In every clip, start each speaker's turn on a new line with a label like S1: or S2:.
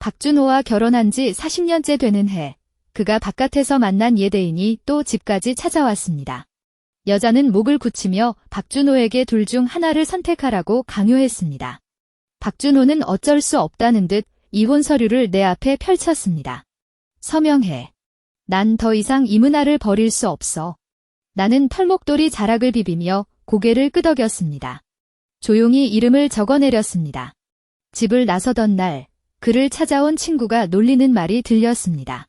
S1: 박준호와 결혼한 지 40년째 되는 해, 그가 바깥에서 만난 예대인이 또 집까지 찾아왔습니다. 여자는 목을 굳히며 박준호에게 둘 중 하나를 선택하라고 강요했습니다. 박준호는 어쩔 수 없다는 듯 이혼 서류를 내 앞에 펼쳤습니다. 서명해. 난 더 이상 이문아를 버릴 수 없어. 나는 털목도리 자락을 비비며 고개를 끄덕였습니다. 조용히 이름을 적어내렸습니다. 집을 나서던 날, 그를 찾아온 친구가 놀리는 말이 들렸습니다.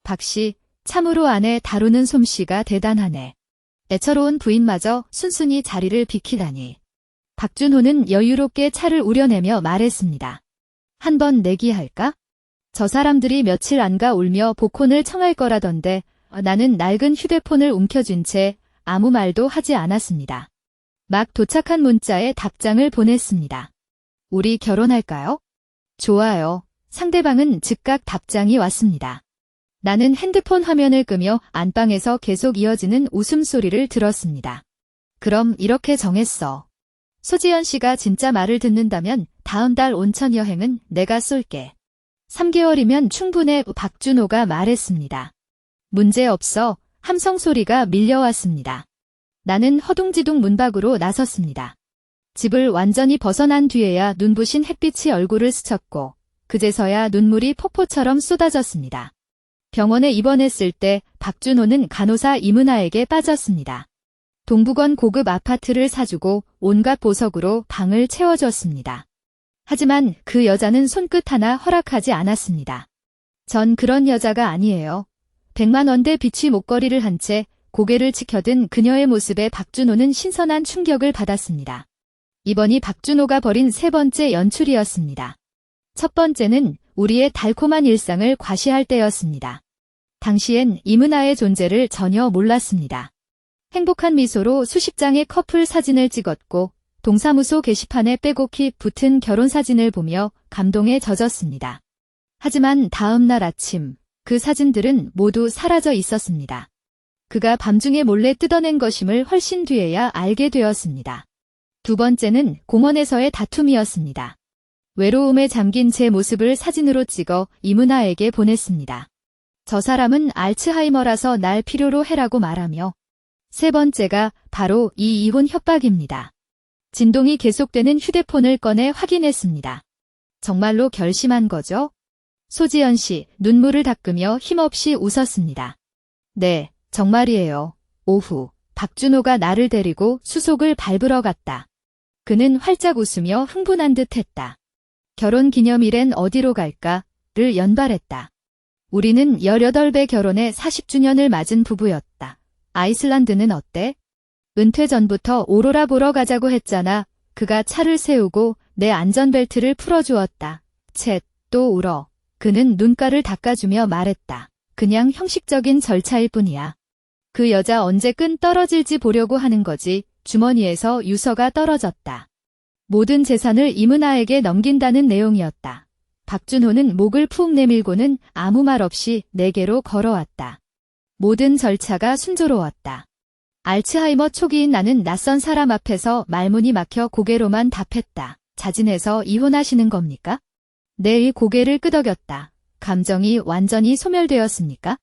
S1: 박씨, 참으로 아내 다루는 솜씨가 대단하네. 애처로운 부인마저 순순히 자리를 비키다니. 박준호는 여유롭게 차를 우려내며 말했습니다. 한번 내기할까? 저 사람들이 며칠 안가 울며 복혼을 청할 거라던데 나는 낡은 휴대폰을 움켜쥔 채 아무 말도 하지 않았습니다. 막 도착한 문자에 답장을 보냈습니다. 우리 결혼할까요? 좋아요. 상대방은 즉각 답장이 왔습니다. 나는 핸드폰 화면을 끄며 안방에서 계속 이어지는 웃음소리를 들었습니다. 그럼 이렇게 정했어. 소지연 씨가 진짜 말을 듣는다면 다음 달 온천 여행은 내가 쏠게. 3개월이면 충분해. 박준호가 말했습니다. 문제없어. 함성 소리가 밀려왔습니다. 나는 허둥지둥 문 밖으로 나섰습니다. 집을 완전히 벗어난 뒤에야 눈부신 햇빛이 얼굴을 스쳤고 그제서야 눈물이 폭포처럼 쏟아졌습니다. 병원에 입원했을 때 박준호는 간호사 이문아에게 빠졌습니다. 동북원 고급 아파트를 사주고 온갖 보석으로 방을 채워줬습니다. 하지만 그 여자는 손끝 하나 허락하지 않았습니다. 전 그런 여자가 아니에요. 100만 원대 비치 목걸이를 한 채 고개를 치켜든 그녀의 모습에 박준호는 신선한 충격을 받았습니다. 이번이 박준호가 벌인 세 번째 연출이었습니다. 첫 번째는 우리의 달콤한 일상을 과시할 때였습니다. 당시엔 이문아의 존재를 전혀 몰랐습니다. 행복한 미소로 수십 장의 커플 사진을 찍었고 동사무소 게시판에 빼곡히 붙은 결혼사진을 보며 감동에 젖었습니다. 하지만 다음 날 아침 그 사진들은 모두 사라져 있었습니다. 그가 밤중에 몰래 뜯어낸 것임을 훨씬 뒤에야 알게 되었습니다. 두 번째는 공원에서의 다툼이었습니다. 외로움에 잠긴 제 모습을 사진으로 찍어 이문아에게 보냈습니다. 저 사람은 알츠하이머라서 날 필요로 해라고 말하며 세 번째가 바로 이 이혼 협박입니다. 진동이 계속되는 휴대폰을 꺼내 확인했습니다. 정말로 결심한 거죠? 소지연 씨 눈물을 닦으며 힘없이 웃었습니다. 네, 정말이에요. 오후 박준호가 나를 데리고 수속을 밟으러 갔다. 그는 활짝 웃으며 흥분한 듯 했다. 결혼기념일엔 어디로 갈까?를 연발했다. 우리는 18배 결혼에 40주년을 맞은 부부였다. 아이슬란드는 어때? 은퇴 전부터 오로라 보러 가자고 했잖아. 그가 차를 세우고 내 안전벨트를 풀어주었다. 쳇, 또 울어. 그는 눈가를 닦아주며 말했다. 그냥 형식적인 절차일 뿐이야. 그 여자 언제 끈 떨어질지 보려고 하는 거지. 주머니에서 유서가 떨어졌다. 모든 재산을 이문아에게 넘긴다는 내용이었다. 박준호는 목을 푹 내밀고는 아무 말 없이 내게로 걸어왔다. 모든 절차가 순조로웠다. 알츠하이머 초기인 나는 낯선 사람 앞에서 말문이 막혀 고개로만 답했다. 자진해서 이혼하시는 겁니까? 내 고개를 끄덕였다. 감정이 완전히 소멸되었습니까?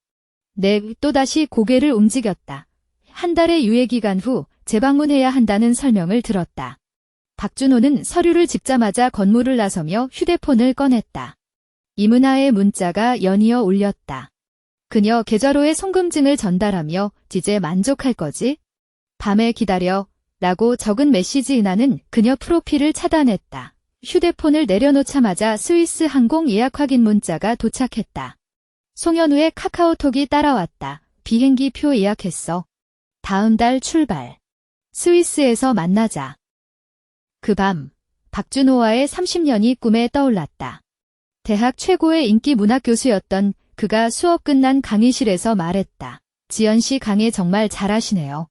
S1: 네, 또다시 고개를 움직였다. 한 달의 유예기간 후 재방문해야 한다는 설명을 들었다. 박준호는 서류를 집자마자 건물을 나서며 휴대폰을 꺼냈다. 이문아의 문자가 연이어 울렸다. 그녀 계좌로의 송금증을 전달하며 이제 만족할 거지? 밤에 기다려 라고 적은 메시지 나는 그녀 프로필을 차단했다. 휴대폰을 내려놓자마자 스위스 항공 예약 확인 문자가 도착했다. 송현우의 카카오톡이 따라왔다. 비행기 표 예약했어. 다음 달 출발. 스위스에서 만나자. 그 밤, 박준호와의 30년이 꿈에 떠올랐다. 대학 최고의 인기 문학 교수였던 그가 수업 끝난 강의실에서 말했다. 지연 씨 강의 정말 잘하시네요.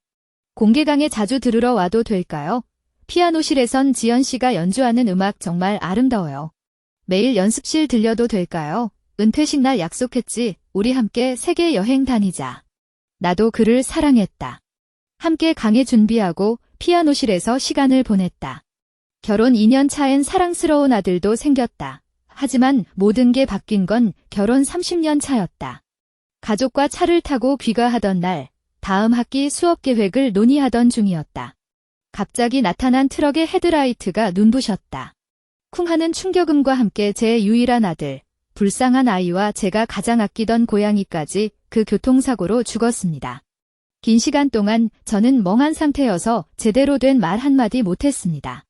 S1: 공개 강의 자주 들으러 와도 될까요? 피아노실에선 지연 씨가 연주하는 음악 정말 아름다워요. 매일 연습실 들려도 될까요? 은퇴식 날 약속했지. 우리 함께 세계 여행 다니자. 나도 그를 사랑했다. 함께 강의 준비하고 피아노실에서 시간을 보냈다. 결혼 2년 차엔 사랑스러운 아들도 생겼다. 하지만 모든 게 바뀐 건 결혼 30년 차였다. 가족과 차를 타고 귀가하던 날, 다음 학기 수업 계획을 논의하던 중이었다. 갑자기 나타난 트럭의 헤드라이트가 눈부셨다. 쿵 하는 충격음과 함께 제 유일한 아들, 불쌍한 아이와 제가 가장 아끼던 고양이까지 그 교통사고로 죽었습니다. 긴 시간 동안 저는 멍한 상태여서 제대로 된 말 한마디 못했습니다.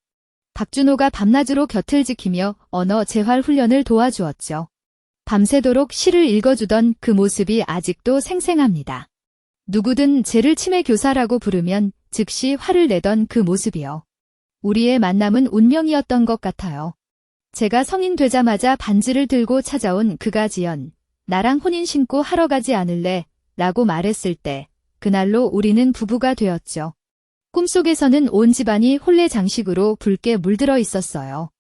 S1: 박준호가 밤낮으로 곁을 지키며 언어 재활 훈련을 도와주었죠. 밤새도록 시를 읽어주던 그 모습이 아직도 생생합니다. 누구든 쟤를 치매 교사라고 부르면 즉시 화를 내던 그 모습이요. 우리의 만남은 운명이었던 것 같아요. 제가 성인 되자마자 반지를 들고 찾아온 그가 지연, 나랑 혼인 신고 하러 가지 않을래? 라고 말했을 때 그날로 우리는 부부가 되었죠. 꿈속에서는 온 집안이 혼례 장식으로 붉게 물들어 있었어요.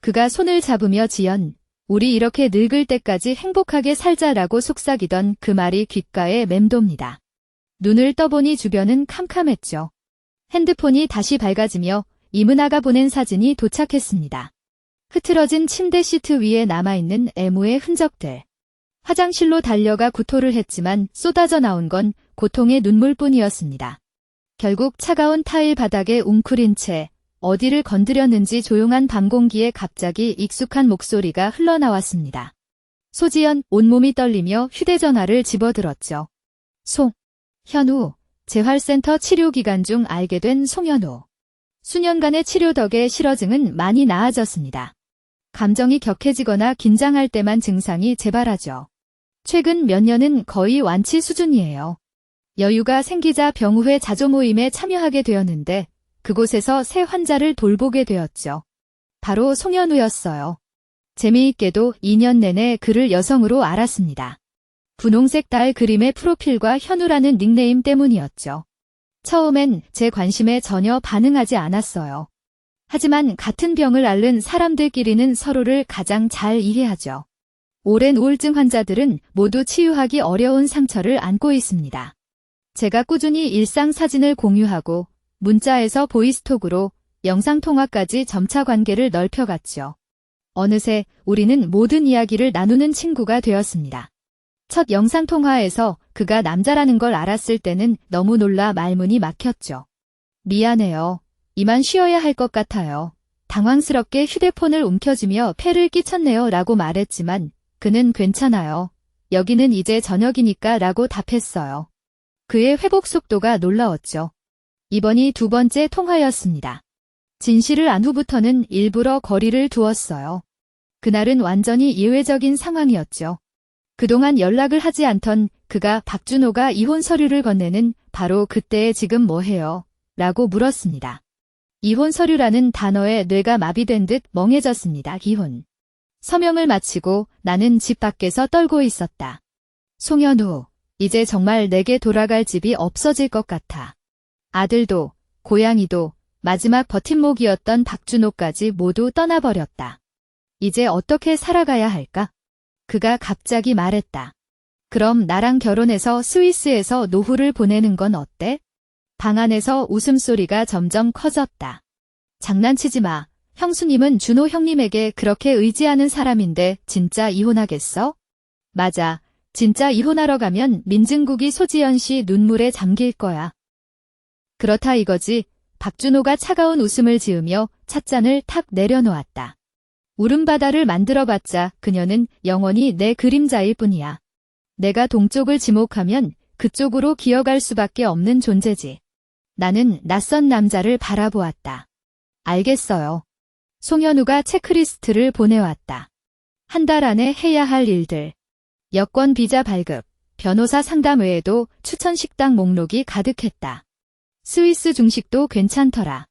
S1: 그가 손을 잡으며 지연, 우리 이렇게 늙을 때까지 행복하게 살자라고 속삭이던 그 말이 귓가에 맴돕니다. 눈을 떠보니 주변은 캄캄했죠. 핸드폰이 다시 밝아지며 이문아가 보낸 사진이 도착했습니다. 흐트러진 침대 시트 위에 남아있는 애무의 흔적들. 화장실로 달려가 구토를 했지만 쏟아져 나온 건 고통의 눈물뿐이었습니다. 결국 차가운 타일 바닥에 웅크린 채 어디를 건드렸는지 조용한 밤 공기에 갑자기 익숙한 목소리가 흘러나왔습니다. 소지연, 온몸이 떨리며 휴대전화를 집어들었죠. 현우, 재활센터 치료 기간 중 알게 된 송현우. 수년간의 치료 덕에 실어증은 많이 나아졌습니다. 감정이 격해지거나 긴장할 때만 증상이 재발하죠. 최근 몇 년은 거의 완치 수준이에요. 여유가 생기자 병우회 자조 모임에 참여하게 되었는데 그곳에서 새 환자를 돌보게 되었죠. 바로 송현우였어요. 재미있게도 2년 내내 그를 여성으로 알았습니다. 분홍색 달 그림의 프로필과 현우라는 닉네임 때문이었죠. 처음엔 제 관심에 전혀 반응하지 않았어요. 하지만 같은 병을 앓는 사람들끼리는 서로를 가장 잘 이해하죠. 오랜 우울증 환자들은 모두 치유하기 어려운 상처를 안고 있습니다. 제가 꾸준히 일상 사진을 공유하고 문자에서 보이스톡으로 영상통화까지 점차 관계를 넓혀갔죠. 어느새 우리는 모든 이야기를 나누는 친구가 되었습니다. 첫 영상통화에서 그가 남자라는 걸 알았을 때는 너무 놀라 말문이 막혔죠. 미안해요. 이만 쉬어야 할 것 같아요. 당황스럽게 휴대폰을 움켜쥐며 폐를 끼쳤네요 라고 말했지만 그는 괜찮아요. 여기는 이제 저녁이니까 라고 답했어요. 그의 회복 속도가 놀라웠죠. 이번이 두 번째 통화였습니다. 진실을 안 후부터는 일부러 거리를 두었어요. 그날은 완전히 예외적인 상황이었죠. 그동안 연락을 하지 않던 그가 박준호가 이혼 서류를 건네는 바로 그때에 지금 뭐해요? 라고 물었습니다. 이혼 서류라는 단어에 뇌가 마비된 듯 멍해졌습니다. 이혼. 서명을 마치고 나는 집 밖에서 떨고 있었다. 송현우, 이제 정말 내게 돌아갈 집이 없어질 것 같아. 아들도, 고양이도, 마지막 버팀목이었던 박준호까지 모두 떠나버렸다. 이제 어떻게 살아가야 할까? 그가 갑자기 말했다. 그럼 나랑 결혼해서 스위스에서 노후를 보내는 건 어때? 방 안에서 웃음소리가 점점 커졌다. 장난치지 마. 형수님은 준호 형님에게 그렇게 의지하는 사람인데 진짜 이혼하겠어? 맞아. 진짜 이혼하러 가면 민증국이 소지연 씨 눈물에 잠길 거야. 그렇다 이거지. 박준호가 차가운 웃음을 지으며 찻잔을 탁 내려놓았다. 울음바다를 만들어봤자 그녀는 영원히 내 그림자일 뿐이야. 내가 동쪽을 지목하면 그쪽으로 기어갈 수밖에 없는 존재지. 나는 낯선 남자를 바라보았다. 알겠어요. 송현우가 체크리스트를 보내왔다. 한 달 안에 해야 할 일들. 여권 비자 발급, 변호사 상담 외에도 추천 식당 목록이 가득했다. 스위스 중식도 괜찮더라.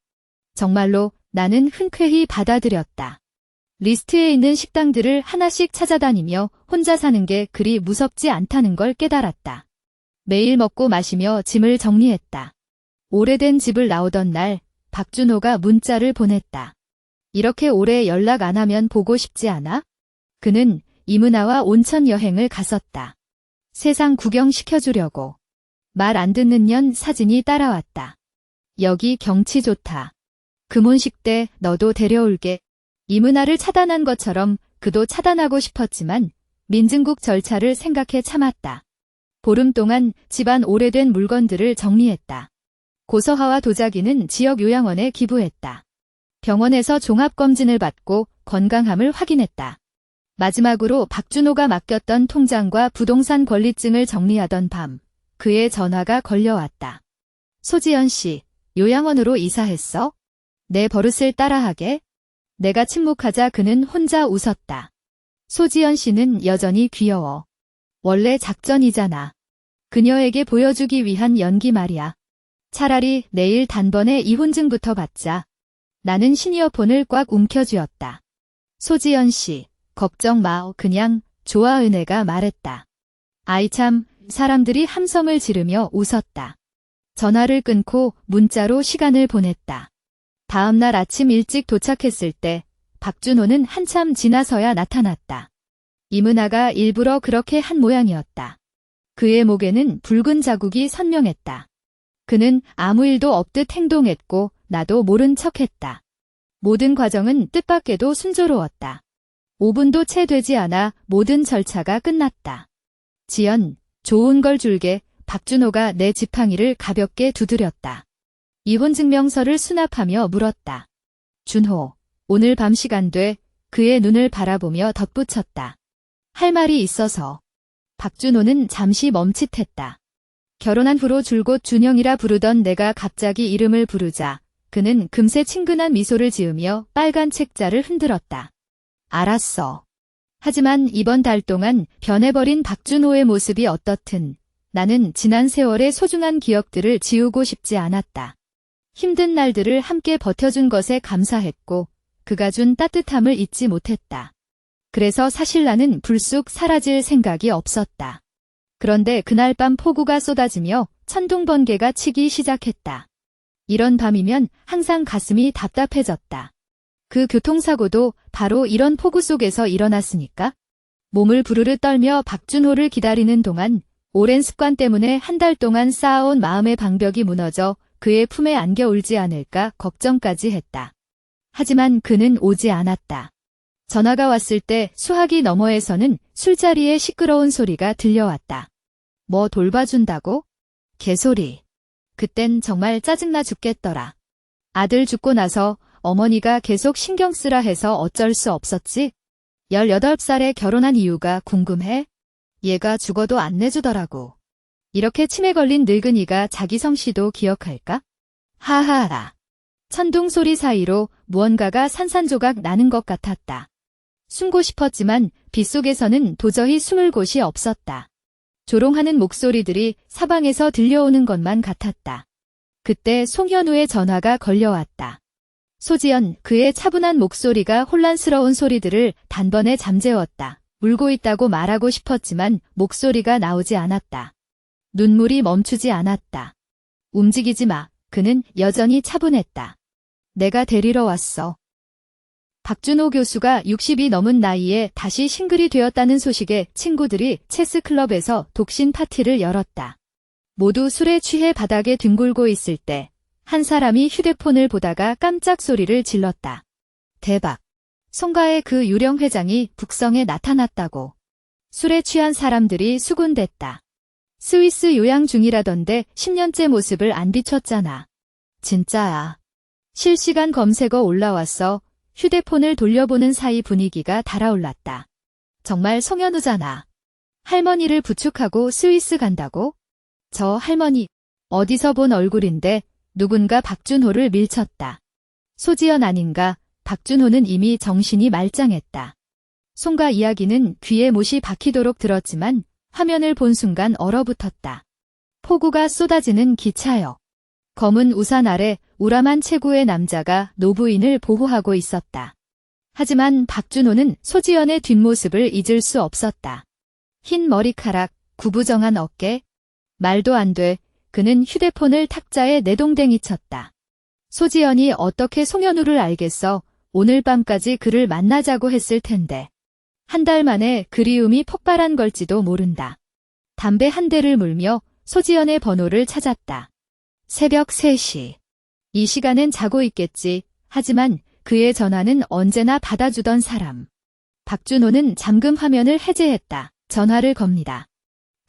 S1: 정말로 나는 흔쾌히 받아들였다. 리스트에 있는 식당들을 하나씩 찾아다니며 혼자 사는 게 그리 무섭지 않다는 걸 깨달았다. 매일 먹고 마시며 짐을 정리했다. 오래된 집을 나오던 날 박준호가 문자를 보냈다. 이렇게 오래 연락 안 하면 보고 싶지 않아? 그는 이문아와 온천 여행을 갔었다. 세상 구경시켜주려고. 말 안 듣는 년 사진이 따라왔다. 여기 경치 좋다. 금혼식 때 너도 데려올게. 이문아를 차단한 것처럼 그도 차단하고 싶었지만 민증국 절차를 생각해 참았다. 보름 동안 집안 오래된 물건들을 정리했다. 고서화와 도자기는 지역 요양원에 기부했다. 병원에서 종합검진을 받고 건강함을 확인했다. 마지막으로 박준호가 맡겼던 통장과 부동산 권리증을 정리하던 밤, 그의 전화가 걸려왔다. 소지연 씨, 요양원으로 이사했어? 내 버릇을 따라하게? 내가 침묵하자 그는 혼자 웃었다. 소지연 씨는 여전히 귀여워. 원래 작전이잖아. 그녀에게 보여주기 위한 연기 말이야. 차라리 내일 단번에 이혼증부터 받자. 나는 시니어폰을 꽉 움켜쥐었다. 소지연 씨, 걱정 마. 그냥 좋아. 은혜가 말했다. 아이 참, 사람들이 함성을 지르며 웃었다. 전화를 끊고 문자로 시간을 보냈다. 다음 날 아침 일찍 도착했을 때 박준호는 한참 지나서야 나타났다. 이문아가 일부러 그렇게 한 모양이었다. 그의 목에는 붉은 자국이 선명했다. 그는 아무 일도 없듯 행동했고 나도 모른 척했다. 모든 과정은 뜻밖에도 순조로웠다. 5분도 채 되지 않아 모든 절차가 끝났다. 지연, 좋은 걸 줄게. 박준호가 내 지팡이를 가볍게 두드렸다. 이혼증명서를 수납하며 물었다. 준호, 오늘 밤 시간 돼. 그의 눈을 바라보며 덧붙였다. 할 말이 있어서. 박준호는 잠시 멈칫했다. 결혼한 후로 줄곧 준영이라 부르던 내가 갑자기 이름을 부르자 그는 금세 친근한 미소를 지으며 빨간 책자를 흔들었다. 알았어. 하지만 이번 달 동안 변해버린 박준호의 모습이 어떻든 나는 지난 세월의 소중한 기억들을 지우고 싶지 않았다. 힘든 날들을 함께 버텨준 것에 감사했고 그가 준 따뜻함을 잊지 못했다. 그래서 사실 나는 불쑥 사라질 생각이 없었다. 그런데 그날 밤 폭우가 쏟아지며 천둥번개가 치기 시작했다. 이런 밤이면 항상 가슴이 답답해졌다. 그 교통사고도 바로 이런 폭우 속에서 일어났으니까. 몸을 부르르 떨며 박준호를 기다리는 동안 오랜 습관 때문에 한 달 동안 쌓아온 마음의 방벽이 무너져 그의 품에 안겨 울지 않을까 걱정까지 했다. 하지만 그는 오지 않았다. 전화가 왔을 때 수화기 너머에서는 술자리의 시끄러운 소리가 들려왔다. 뭐 돌봐준다고? 개소리. 그땐 정말 짜증나 죽겠더라. 아들 죽고 나서 어머니가 계속 신경 쓰라 해서 어쩔 수 없었지? 18살에 결혼한 이유가 궁금해? 얘가 죽어도 안 내주더라고. 이렇게 치매 걸린 늙은이가 자기 성씨도 기억할까? 하하하. 천둥 소리 사이로 무언가가 산산조각 나는 것 같았다. 숨고 싶었지만 빗속에서는 도저히 숨을 곳이 없었다. 조롱하는 목소리들이 사방에서 들려오는 것만 같았다. 그때 송현우의 전화가 걸려왔다. 소지연, 그의 차분한 목소리가 혼란스러운 소리들을 단번에 잠재웠다. 울고 있다고 말하고 싶었지만 목소리가 나오지 않았다. 눈물이 멈추지 않았다. 움직이지 마. 그는 여전히 차분했다. 내가 데리러 왔어. 박준호 교수가 60이 넘은 나이에 다시 싱글이 되었다는 소식에 친구들이 체스클럽에서 독신 파티를 열었다. 모두 술에 취해 바닥에 뒹굴고 있을 때 한 사람이 휴대폰을 보다가 깜짝 소리를 질렀다. 대박. 송가의 그 유령 회장이 북성에 나타났다고. 술에 취한 사람들이 수군댔다. 스위스 요양 중이라던데 10년째 모습을 안 비췄잖아. 진짜야. 실시간 검색어 올라왔어. 휴대폰을 돌려보는 사이 분위기가 달아올랐다. 정말 송현우잖아. 할머니를 부축하고 스위스 간다고? 저 할머니 어디서 본 얼굴인데 누군가 박준호를 밀쳤다. 소지연 아닌가? 박준호는 이미 정신이 말짱했다. 송가 이야기는 귀에 못이 박히도록 들었지만 화면을 본 순간 얼어붙었다. 폭우가 쏟아지는 기차역. 검은 우산 아래 우람한 체구의 남자가 노부인을 보호하고 있었다. 하지만 박준호는 소지연의 뒷모습을 잊을 수 없었다. 흰 머리카락, 구부정한 어깨. 말도 안 돼. 그는 휴대폰을 탁자에 내동댕이 쳤다. 소지연이 어떻게 송현우를 알겠어? 오늘 밤까지 그를 만나자고 했을 텐데. 한 달 만에 그리움이 폭발한 걸지도 모른다. 담배 한 대를 물며 소지연의 번호를 찾았다. 새벽 3시. 이 시간엔 자고 있겠지. 하지만 그의 전화는 언제나 받아주던 사람. 박준호는 잠금 화면을 해제했다. 전화를 겁니다.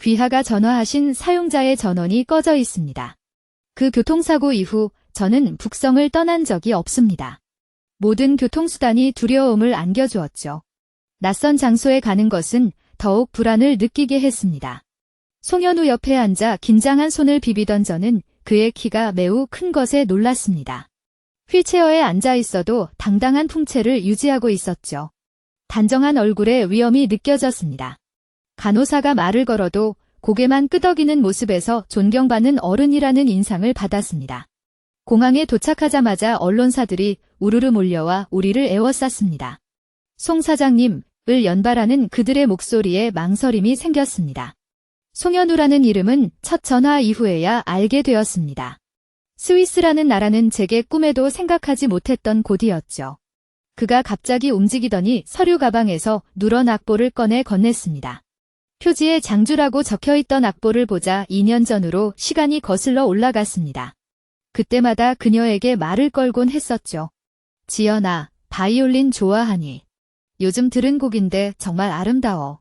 S1: 귀하가 전화하신 사용자의 전원이 꺼져 있습니다. 그 교통사고 이후 저는 북성을 떠난 적이 없습니다. 모든 교통수단이 두려움을 안겨주었죠. 낯선 장소에 가는 것은 더욱 불안을 느끼게 했습니다. 송현우 옆에 앉아 긴장한 손을 비비던 저는 그의 키가 매우 큰 것에 놀랐습니다. 휠체어에 앉아 있어도 당당한 풍채를 유지하고 있었죠. 단정한 얼굴에 위엄이 느껴졌습니다. 간호사가 말을 걸어도 고개만 끄덕이는 모습에서 존경받는 어른이라는 인상을 받았습니다. 공항에 도착하자마자 언론사들이 우르르 몰려와 우리를 에워쌌습니다. 송 사장님을 연발하는 그들의 목소리에 망설임이 생겼습니다. 송현우라는 이름은 첫 전화 이후에야 알게 되었습니다. 스위스라는 나라는 제게 꿈에도 생각하지 못했던 곳이었죠. 그가 갑자기 움직이더니 서류 가방에서 누런 악보를 꺼내 건넸습니다. 표지에 장주라고 적혀있던 악보를 보자 2년 전으로 시간이 거슬러 올라갔습니다. 그때마다 그녀에게 말을 걸곤 했었죠. 지연아, 바이올린 좋아하니? 요즘 들은 곡인데 정말 아름다워.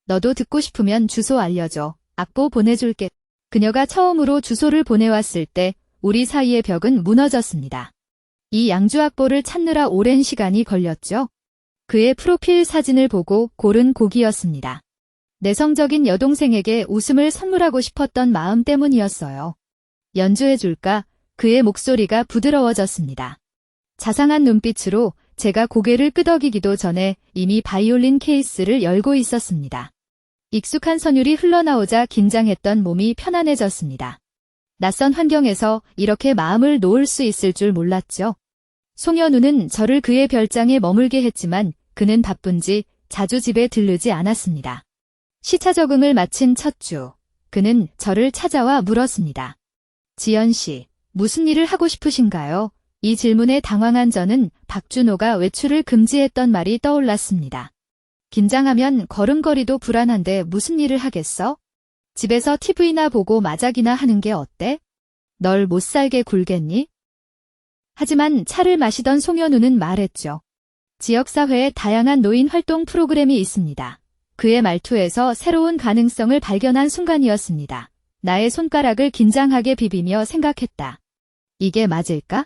S1: 너도 듣고 싶으면 주소 알려줘. 악보 보내줄게. 그녀가 처음으로 주소를 보내왔을 때 우리 사이의 벽은 무너졌습니다. 이 양주 악보를 찾느라 오랜 시간이 걸렸죠. 그의 프로필 사진을 보고 고른 곡이었습니다. 내성적인 여동생에게 웃음을 선물하고 싶었던 마음 때문이었어요. 연주해줄까? 그의 목소리가 부드러워졌습니다. 자상한 눈빛으로 제가 고개를 끄덕이기도 전에 이미 바이올린 케이스를 열고 있었습니다. 익숙한 선율이 흘러나오자 긴장했던 몸이 편안해졌습니다. 낯선 환경에서 이렇게 마음을 놓을 수 있을 줄 몰랐죠. 송현우는 저를 그의 별장에 머물게 했지만 그는 바쁜지 자주 집에 들르지 않았습니다. 시차 적응을 마친 첫 주, 그는 저를 찾아와 물었습니다. 지연 씨, 무슨 일을 하고 싶으신가요? 이 질문에 당황한 저는 박준호가 외출을 금지했던 말이 떠올랐습니다. 긴장하면 걸음걸이도 불안한데 무슨 일을 하겠어? 집에서 TV나 보고 마작이나 하는 게 어때? 널 못 살게 굴겠니? 하지만 차를 마시던 송현우는 말했죠. 지역사회에 다양한 노인 활동 프로그램이 있습니다. 그의 말투에서 새로운 가능성을 발견한 순간이었습니다. 나의 손가락을 긴장하게 비비며 생각했다. 이게 맞을까?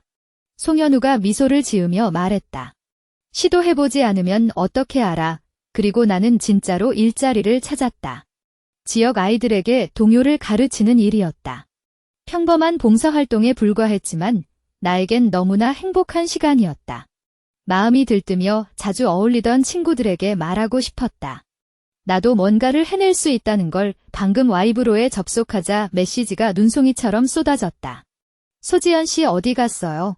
S1: 송현우가 미소를 지으며 말했다. 시도해보지 않으면 어떻게 알아? 그리고 나는 진짜로 일자리를 찾았다. 지역 아이들에게 동요를 가르치는 일이었다. 평범한 봉사활동에 불과했지만 나에겐 너무나 행복한 시간이었다. 마음이 들뜨며 자주 어울리던 친구들에게 말하고 싶었다. 나도 뭔가를 해낼 수 있다는 걸. 방금 와이브로에 접속하자 메시지가 눈송이처럼 쏟아졌다. 소지연 씨 어디 갔어요?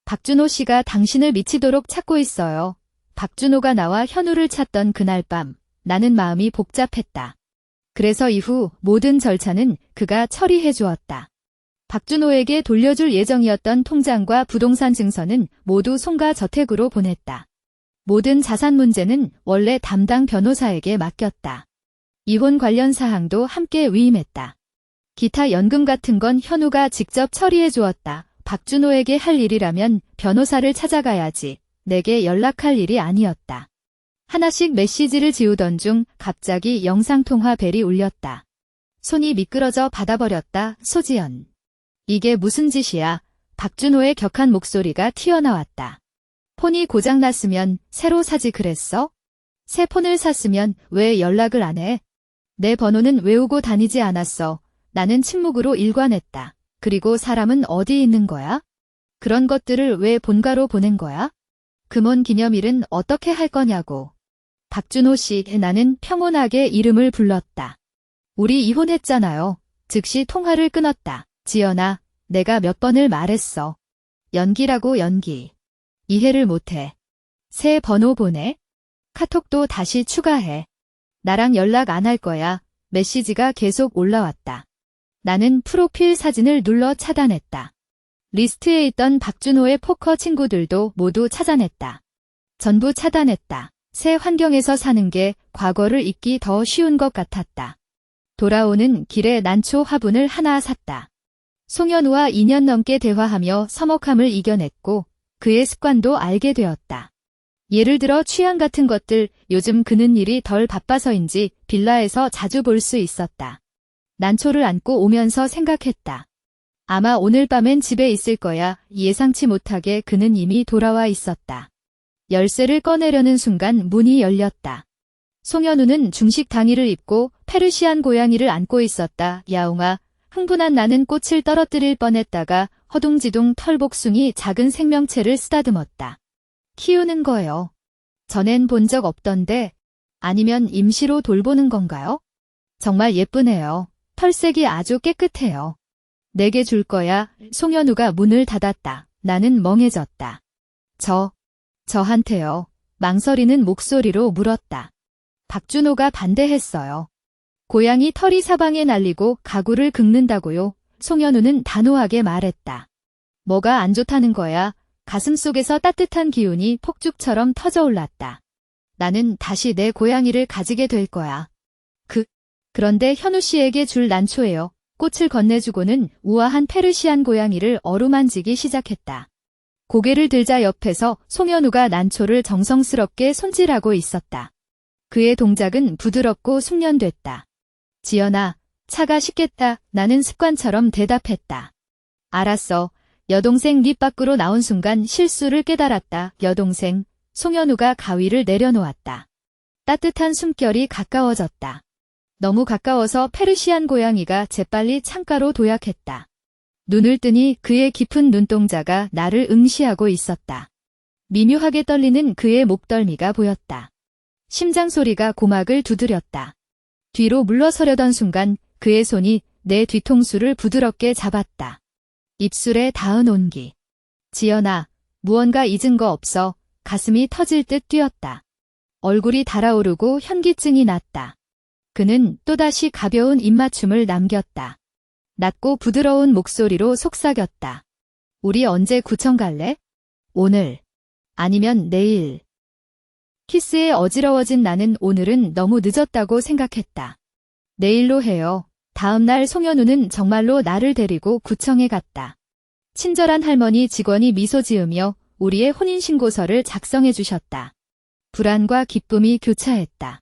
S1: 박준호 씨가 당신을 미치도록 찾고 있어요. 박준호가 나와 현우를 찾던 그날 밤, 나는 마음이 복잡했다. 그래서 이후 모든 절차는 그가 처리해 주었다. 박준호에게 돌려줄 예정이었던 통장과 부동산 증서는 모두 송가 저택으로 보냈다. 모든 자산 문제는 원래 담당 변호사에게 맡겼다. 이혼 관련 사항도 함께 위임했다. 기타 연금 같은 건 현우가 직접 처리해 주었다. 박준호에게 할 일이라면 변호사를 찾아가야지. 내게 연락할 일이 아니었다. 하나씩 메시지를 지우던 중 갑자기 영상통화 벨이 울렸다. 손이 미끄러져 받아버렸다. 소지연. 이게 무슨 짓이야? 박준호의 격한 목소리가 튀어나왔다. 폰이 고장났으면 새로 사지 그랬어? 새 폰을 샀으면 왜 연락을 안 해? 내 번호는 외우고 다니지 않았어. 나는 침묵으로 일관했다. 그리고 사람은 어디 있는 거야? 그런 것들을 왜 본가로 보낸 거야? 금혼 기념일은 어떻게 할 거냐고. 박준호 씨, 나는 평온하게 이름을 불렀다. 우리 이혼했잖아요. 즉시 통화를 끊었다. 지연아, 내가 몇 번을 말했어. 연기라고 연기. 이해를 못해. 새 번호 보내? 카톡도 다시 추가해. 나랑 연락 안 할 거야. 메시지가 계속 올라왔다. 나는 프로필 사진을 눌러 차단했다. 리스트에 있던 박준호의 포커 친구들도 모두 찾아냈다. 전부 차단했다. 새 환경에서 사는 게 과거를 잊기 더 쉬운 것 같았다. 돌아오는 길에 난초 화분을 하나 샀다. 송현우와 2년 넘게 대화하며 서먹함을 이겨냈고 그의 습관도 알게 되었다. 예를 들어 취향 같은 것들, 요즘 그는 일이 덜 바빠서인지 빌라에서 자주 볼 수 있었다. 난초를 안고 오면서 생각했다. 아마 오늘 밤엔 집에 있을 거야. 예상치 못하게 그는 이미 돌아와 있었다. 열쇠를 꺼내려는 순간 문이 열렸다. 송현우는 중식 당의를 입고 페르시안 고양이를 안고 있었다. 야옹아, 흥분한 나는 꽃을 떨어뜨릴 뻔했다가 허둥지둥 털복숭이 작은 생명체를 쓰다듬었다. 키우는 거요. 전엔 본 적 없던데, 아니면 임시로 돌보는 건가요? 정말 예쁘네요. 털색이 아주 깨끗해요. 내게 줄 거야. 송현우가 문을 닫았다. 나는 멍해졌다. 저한테요. 망설이는 목소리로 물었다. 박준호가 반대했어요. 고양이 털이 사방에 날리고 가구를 긁는다고요. 송현우는 단호하게 말했다. 뭐가 안 좋다는 거야. 가슴속에서 따뜻한 기운이 폭죽처럼 터져올랐다. 나는 다시 내 고양이를 가지게 될 거야. 그런데 현우 씨에게 줄 난초예요. 꽃을 건네주고는 우아한 페르시안 고양이를 어루만지기 시작했다. 고개를 들자 옆에서 송현우가 난초를 정성스럽게 손질하고 있었다. 그의 동작은 부드럽고 숙련됐다. 지연아, 차가 식겠다. 나는 습관처럼 대답했다. 알았어. 여동생 립 밖으로 나온 순간 실수를 깨달았다. 여동생, 송현우가 가위를 내려놓았다. 따뜻한 숨결이 가까워졌다. 너무 가까워서 페르시안 고양이가 재빨리 창가로 도약했다. 눈을 뜨니 그의 깊은 눈동자가 나를 응시하고 있었다. 미묘하게 떨리는 그의 목덜미가 보였다. 심장 소리가 고막을 두드렸다. 뒤로 물러서려던 순간 그의 손이 내 뒤통수를 부드럽게 잡았다. 입술에 닿은 온기. 지연아, 무언가 잊은 거 없어. 가슴이 터질 듯 뛰었다. 얼굴이 달아오르고 현기증이 났다. 그는 또다시 가벼운 입맞춤을 남겼다. 낮고 부드러운 목소리로 속삭였다. 우리 언제 구청 갈래? 오늘. 아니면 내일. 키스에 어지러워진 나는 오늘은 너무 늦었다고 생각했다. 내일로 해요. 다음 날 송현우는 정말로 나를 데리고 구청에 갔다. 친절한 할머니 직원이 미소 지으며 우리의 혼인신고서를 작성해 주셨다. 불안과 기쁨이 교차했다.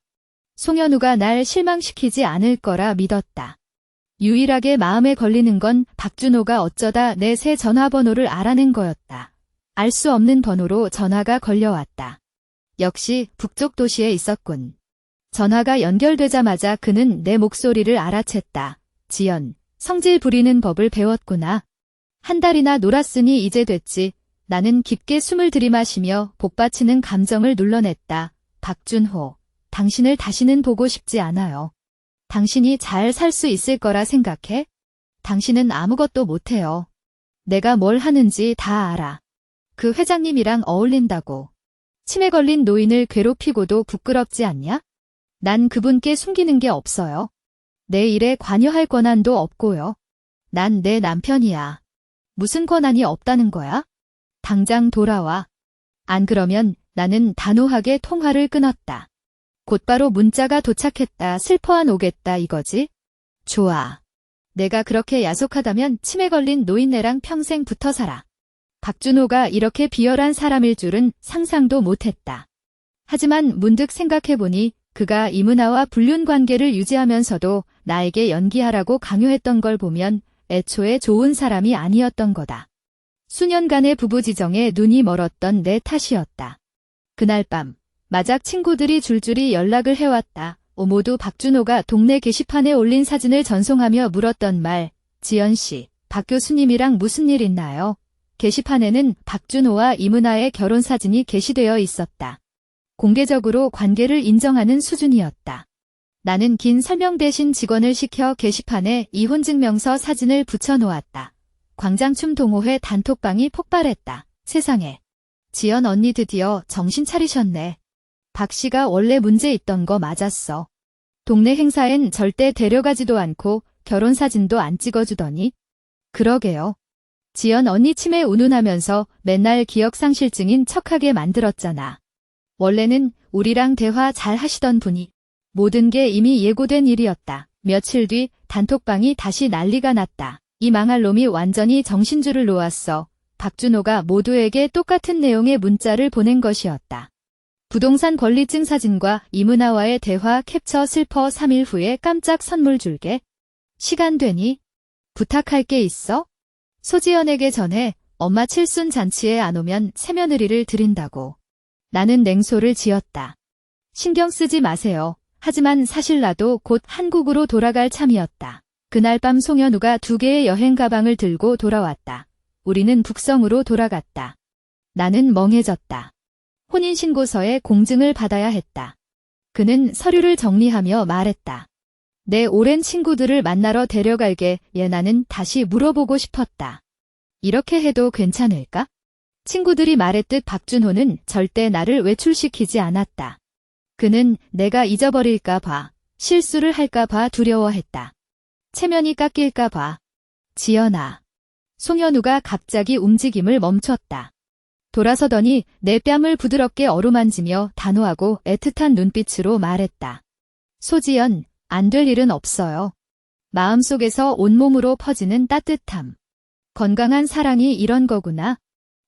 S1: 송현우가 날 실망시키지 않을 거라 믿었다. 유일하게 마음에 걸리는 건 박준호가 어쩌다 내 새 전화번호를 알아낸 거였다. 알 수 없는 번호로 전화가 걸려왔다. 역시 북쪽 도시에 있었군. 전화가 연결되자마자 그는 내 목소리를 알아챘다. 지연, 성질 부리는 법을 배웠구나. 한 달이나 놀았으니 이제 됐지. 나는 깊게 숨을 들이마시며 복받치는 감정을 눌러냈다. 박준호, 당신을 다시는 보고 싶지 않아요. 당신이 잘 살 수 있을 거라 생각해? 당신은 아무것도 못해요. 내가 뭘 하는지 다 알아. 그 회장님이랑 어울린다고. 치매 걸린 노인을 괴롭히고도 부끄럽지 않냐? 난 그분께 숨기는 게 없어요. 내 일에 관여할 권한도 없고요. 난 내 남편이야. 무슨 권한이 없다는 거야? 당장 돌아와. 안 그러면 나는 단호하게 통화를 끊었다. 곧바로 문자가 도착했다. 슬퍼한 오겠다 이거지? 좋아. 내가 그렇게 야속하다면 치매 걸린 노인네랑 평생 붙어 살아. 박준호가 이렇게 비열한 사람일 줄은 상상도 못했다. 하지만 문득 생각해보니 그가 이문아와 불륜 관계를 유지하면서도 나에게 연기하라고 강요했던 걸 보면 애초에 좋은 사람이 아니었던 거다. 수년간의 부부지정에 눈이 멀었던 내 탓이었다. 그날 밤 마작 친구들이 줄줄이 연락을 해왔다. 모두 박준호가 동네 게시판에 올린 사진을 전송하며 물었던 말. 지연씨, 박 교수님이랑 무슨 일 있나요? 게시판에는 박준호와 이문아의 결혼 사진이 게시되어 있었다. 공개적으로 관계를 인정하는 수준이었다. 나는 긴 설명 대신 직원을 시켜 게시판에 이혼증명서 사진을 붙여놓았다. 광장춤 동호회 단톡방이 폭발했다. 세상에. 지연 언니 드디어 정신 차리셨네. 박 씨가 원래 문제 있던 거 맞았어. 동네 행사엔 절대 데려가지도 않고 결혼 사진도 안 찍어주더니. 그러게요. 지연 언니 치매 운운하면서 맨날 기억상실증인 척하게 만들었잖아. 원래는 우리랑 대화 잘 하시던 분이. 모든 게 이미 예고된 일이었다. 며칠 뒤 단톡방이 다시 난리가 났다. 이 망할 놈이 완전히 정신줄을 놓았어. 박준호가 모두에게 똑같은 내용의 문자를 보낸 것이었다. 부동산 권리증 사진과 이문아와의 대화 캡처 슬퍼 3일 후에 깜짝 선물 줄게. 시간 되니? 부탁할 게 있어? 소지연에게 전해 엄마 칠순 잔치에 안 오면 새며느리를 드린다고. 나는 냉소를 지었다. 신경 쓰지 마세요. 하지만 사실 나도 곧 한국으로 돌아갈 참이었다. 그날 밤 송현우가 2개의 여행 가방을 들고 돌아왔다. 우리는 북성으로 돌아갔다. 나는 멍해졌다. 혼인신고서에 공증을 받아야 했다. 그는 서류를 정리하며 말했다. 내 오랜 친구들을 만나러 데려갈게. 나는 다시 물어보고 싶었다. 이렇게 해도 괜찮을까? 친구들이 말했듯 박준호는 절대 나를 외출시키지 않았다. 그는 내가 잊어버릴까 봐, 실수를 할까 봐 두려워했다. 체면이 깎일까 봐. 지연아. 송현우가 갑자기 움직임을 멈췄다. 돌아서더니 내 뺨을 부드럽게 어루만지며 단호하고 애틋한 눈빛으로 말했다. 소지연, 안 될 일은 없어요. 마음속에서 온몸으로 퍼지는 따뜻함. 건강한 사랑이 이런 거구나.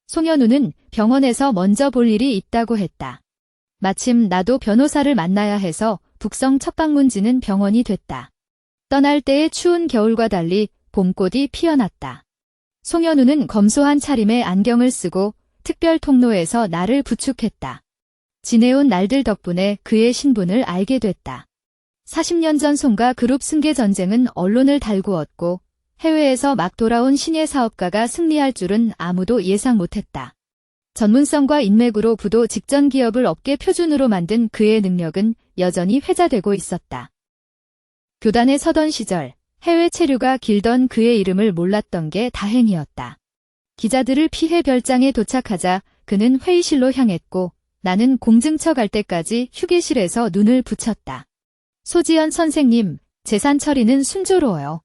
S1: 송현우는 병원에서 먼저 볼 일이 있다고 했다. 마침 나도 변호사를 만나야 해서 북성 첫 방문지는 병원이 됐다. 떠날 때의 추운 겨울과 달리 봄꽃이 피어났다. 송현우는 검소한 차림에 안경을 쓰고 특별 통로에서 나를 부축했다. 지내온 날들 덕분에 그의 신분을 알게 됐다. 40년 전 송가 그룹 승계 전쟁은 언론을 달구었고 해외에서 막 돌아온 신예 사업가가 승리할 줄은 아무도 예상 못했다. 전문성과 인맥으로 부도 직전 기업을 업계 표준으로 만든 그의 능력은 여전히 회자되고 있었다. 교단에 서던 시절 해외 체류가 길던 그의 이름을 몰랐던 게 다행이었다. 기자들을 피해 별장에 도착하자 그는 회의실로 향했고 나는 공증처 갈 때까지 휴게실에서 눈을 붙였다. 소지연 선생님, 재산 처리는 순조로워요.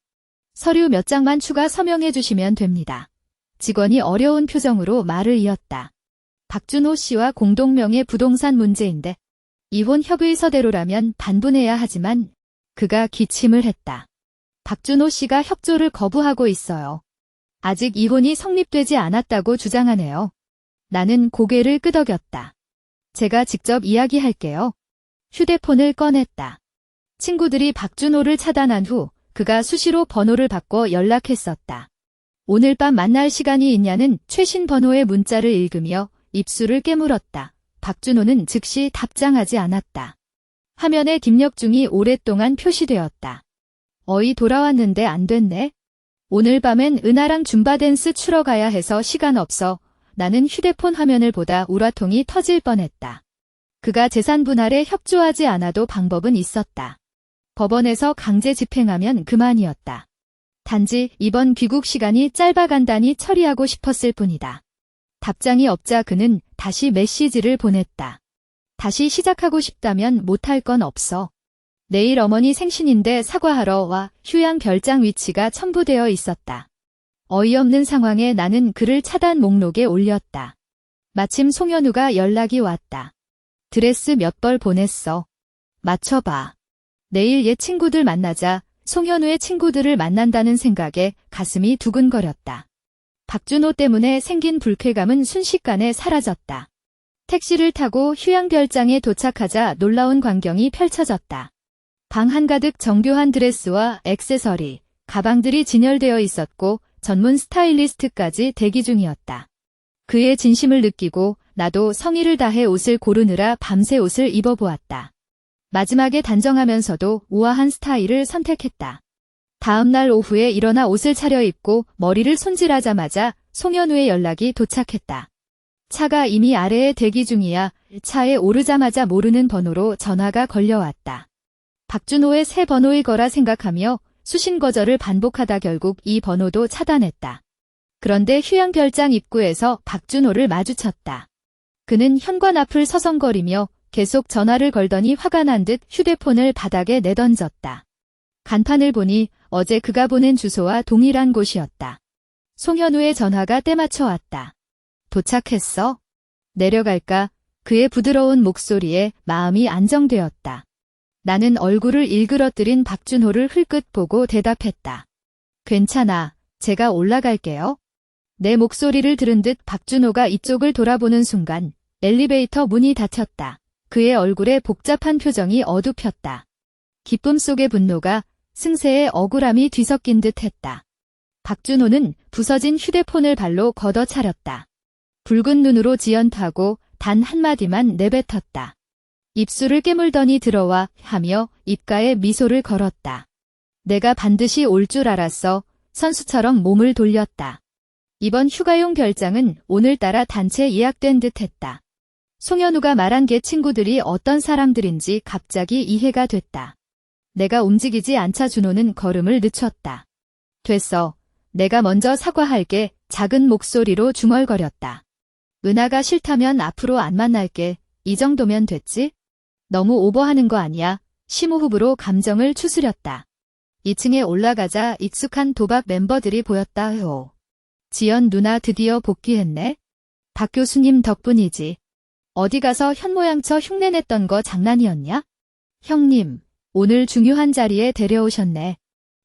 S1: 서류 몇 장만 추가 서명해 주시면 됩니다. 직원이 어려운 표정으로 말을 이었다. 박준호 씨와 공동명의 부동산 문제인데 이혼 협의서대로라면 반분해야 하지만 그가 기침을 했다. 박준호 씨가 협조를 거부하고 있어요. 아직 이혼이 성립되지 않았다고 주장하네요. 나는 고개를 끄덕였다. 제가 직접 이야기할게요. 휴대폰을 꺼냈다. 친구들이 박준호를 차단한 후 그가 수시로 번호를 바꿔 연락했었다. 오늘 밤 만날 시간이 있냐는 최신 번호의 문자를 읽으며 입술을 깨물었다. 박준호는 즉시 답장하지 않았다. 화면에 김력중이 오랫동안 표시되었다. 어이 돌아왔는데 안 됐네. 오늘 밤엔 은하랑 줌바 댄스 추러 가야 해서 시간 없어. 나는 휴대폰 화면을 보다 우라통이 터질 뻔했다. 그가 재산 분할에 협조하지 않아도 방법은 있었다. 법원에서 강제 집행하면 그만이었다. 단지 이번 귀국 시간이 짧아간다니 처리하고 싶었을 뿐이다. 답장이 없자 그는 다시 메시지를 보냈다. 다시 시작하고 싶다면 못할 건 없어. 내일 어머니 생신인데 사과하러 와. 휴양 별장 위치가 첨부되어 있었다. 어이없는 상황에 나는 그를 차단 목록에 올렸다. 마침 송현우가 연락이 왔다. 드레스 몇 벌 보냈어. 맞춰봐. 내일 옛 친구들 만나자. 송현우의 친구들을 만난다는 생각에 가슴이 두근거렸다. 박준호 때문에 생긴 불쾌감은 순식간에 사라졌다. 택시를 타고 휴양별장에 도착하자 놀라운 광경이 펼쳐졌다. 방 한가득 정교한 드레스와 액세서리, 가방들이 진열되어 있었고 전문 스타일리스트까지 대기 중이었다. 그의 진심을 느끼고 나도 성의를 다해 옷을 고르느라 밤새 옷을 입어보았다. 마지막에 단정하면서도 우아한 스타일을 선택했다. 다음 날 오후에 일어나 옷을 차려입고 머리를 손질하자마자 송현우의 연락이 도착했다. 차가 이미 아래에 대기 중이야. 차에 오르자마자 모르는 번호로 전화가 걸려왔다. 박준호의 새 번호일 거라 생각하며 수신 거절을 반복하다 결국 이 번호도 차단했다. 그런데 휴양별장 입구에서 박준호를 마주쳤다. 그는 현관 앞을 서성거리며 계속 전화를 걸더니 화가 난 듯 휴대폰을 바닥에 내던졌다. 간판을 보니 어제 그가 보낸 주소와 동일한 곳이었다. 송현우의 전화가 때맞춰 왔다. 도착했어? 내려갈까? 그의 부드러운 목소리에 마음이 안정되었다. 나는 얼굴을 일그러뜨린 박준호를 흘끗 보고 대답했다. 괜찮아. 제가 올라갈게요. 내 목소리를 들은 듯 박준호가 이쪽을 돌아보는 순간 엘리베이터 문이 닫혔다. 그의 얼굴에 복잡한 표정이 어두폈다. 기쁨 속의 분노가 승세의 억울함이 뒤섞인 듯 했다. 박준호는 부서진 휴대폰을 발로 걷어차렸다. 붉은 눈으로 지연타고 단 한마디만 내뱉었다. 입술을 깨물더니 들어와 하며 입가에 미소를 걸었다. 내가 반드시 올 줄 알았어. 선수처럼 몸을 돌렸다. 이번 휴가용 별장은 오늘따라 단체 예약된 듯 했다. 송현우가 말한 게 친구들이 어떤 사람들인지 갑자기 이해가 됐다. 내가 움직이지 않자 준호는 걸음을 늦췄다. 됐어. 내가 먼저 사과할게. 작은 목소리로 중얼거렸다. 은하가 싫다면 앞으로 안 만날게. 이 정도면 됐지? 너무 오버하는 거 아니야? 심호흡으로 감정을 추스렸다. 2층에 올라가자 익숙한 도박 멤버들이 보였다요. 지연 누나 드디어 복귀했네? 박 교수님 덕분이지. 어디 가서 현모양처 흉내냈던 거 장난이었냐? 형님, 오늘 중요한 자리에 데려오셨네.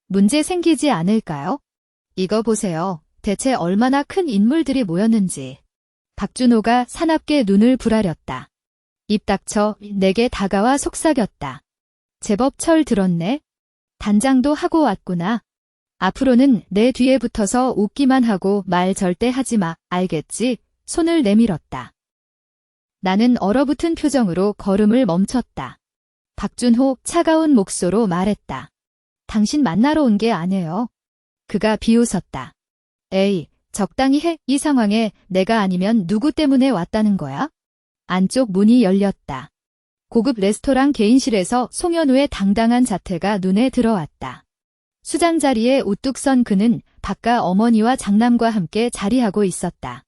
S1: 문제 생기지 않을까요? 이거 보세요. 대체 얼마나 큰 인물들이 모였는지. 박준호가 사납게 눈을 부라렸다. 입 닥쳐 내게 다가와 속삭였다. 제법 철 들었네. 단장도 하고 왔구나. 앞으로는 내 뒤에 붙어서 웃기만 하고 말 절대 하지 마. 알겠지? 손을 내밀었다. 나는 얼어붙은 표정으로 걸음을 멈췄다. 박준호 차가운 목소로 말했다. 당신 만나러 온 게 아니에요. 그가 비웃었다. 에이, 적당히 해. 이 상황에 내가 아니면 누구 때문에 왔다는 거야? 안쪽 문이 열렸다. 고급 레스토랑 개인실에서 송현우의 당당한 자태가 눈에 들어왔다. 수장 자리에 우뚝 선 그는 바깥 어머니와 장남과 함께 자리하고 있었다.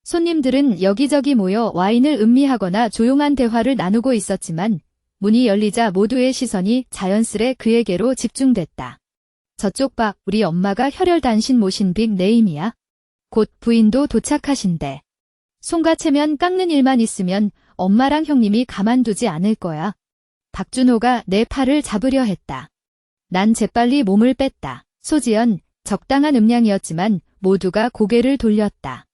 S1: 손님들은 여기저기 모여 와인을 음미하거나 조용한 대화를 나누고 있었지만 문이 열리자 모두의 시선이 자연스레 그에게로 집중됐다. 저쪽 봐, 우리 엄마가 혈혈단신 모신 빅네임이야. 곧 부인도 도착하신대. 송가채면 깎는 일만 있으면 엄마랑 형님이 가만두지 않을 거야. 박준호가 내 팔을 잡으려 했다. 난 재빨리 몸을 뺐다. 소지연, 적당한 음량이었지만 모두가 고개를 돌렸다.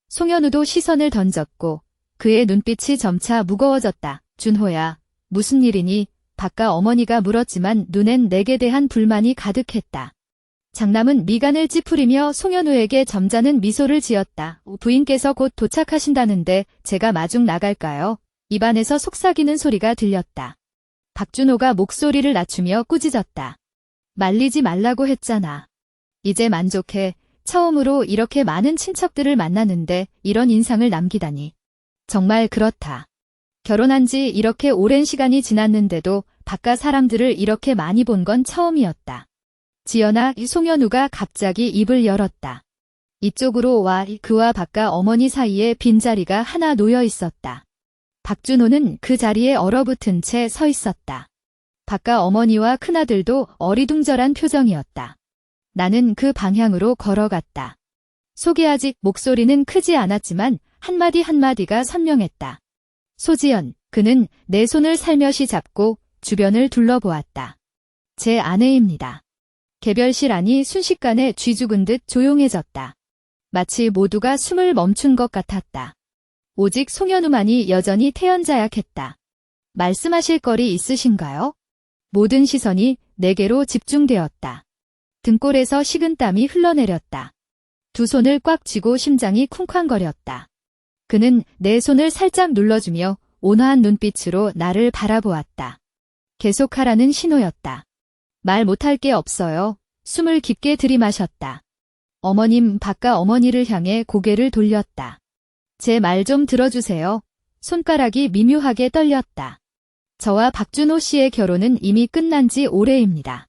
S1: 송현우도 시선을 던졌고 그의 눈빛이 점차 무거워졌다. 준호야, 무슨 일이니? 바깥 어머니가 물었지만 눈엔 내게 대한 불만이 가득했다. 장남은 미간을 찌푸리며 송현우에게 점잖은 미소를 지었다. 부인께서 곧 도착하신다는데 제가 마중 나갈까요? 입안에서 속삭이는 소리가 들렸다. 박준호가 목소리를 낮추며 꾸짖었다. 말리지 말라고 했잖아. 이제 만족해. 처음으로 이렇게 많은 친척들을 만나는데 이런 인상을 남기다니. 정말 그렇다. 결혼한 지 이렇게 오랜 시간이 지났는데도 바깥 사람들을 이렇게 많이 본 건 처음이었다. 지연아, 송현우가 갑자기 입을 열었다. 이쪽으로 와. 그와 바깥 어머니 사이에 빈자리가 하나 놓여 있었다. 박준호는 그 자리에 얼어붙은 채 서 있었다. 바깥 어머니와 큰아들도 어리둥절한 표정이었다. 나는 그 방향으로 걸어갔다. 속이 아직 목소리는 크지 않았지만 한마디 한마디가 선명했다. 소지연, 그는 내 손을 살며시 잡고 주변을 둘러보았다. 제 아내입니다. 개별실 안이 순식간에 쥐죽은 듯 조용해졌다. 마치 모두가 숨을 멈춘 것 같았다. 오직 송현우만이 여전히 태연자약했다. 말씀하실 거리 있으신가요? 모든 시선이 내게로 집중되었다. 등골에서 식은땀이 흘러내렸다. 두 손을 꽉 쥐고 심장이 쿵쾅거렸다. 그는 내 손을 살짝 눌러주며 온화한 눈빛으로 나를 바라보았다. 계속하라는 신호였다. 말 못할 게 없어요. 숨을 깊게 들이마셨다. 어머님, 바깥 어머니를 향해 고개를 돌렸다. 제 말 좀 들어주세요. 손가락이 미묘하게 떨렸다. 저와 박준호 씨의 결혼은 이미 끝난 지 오래입니다.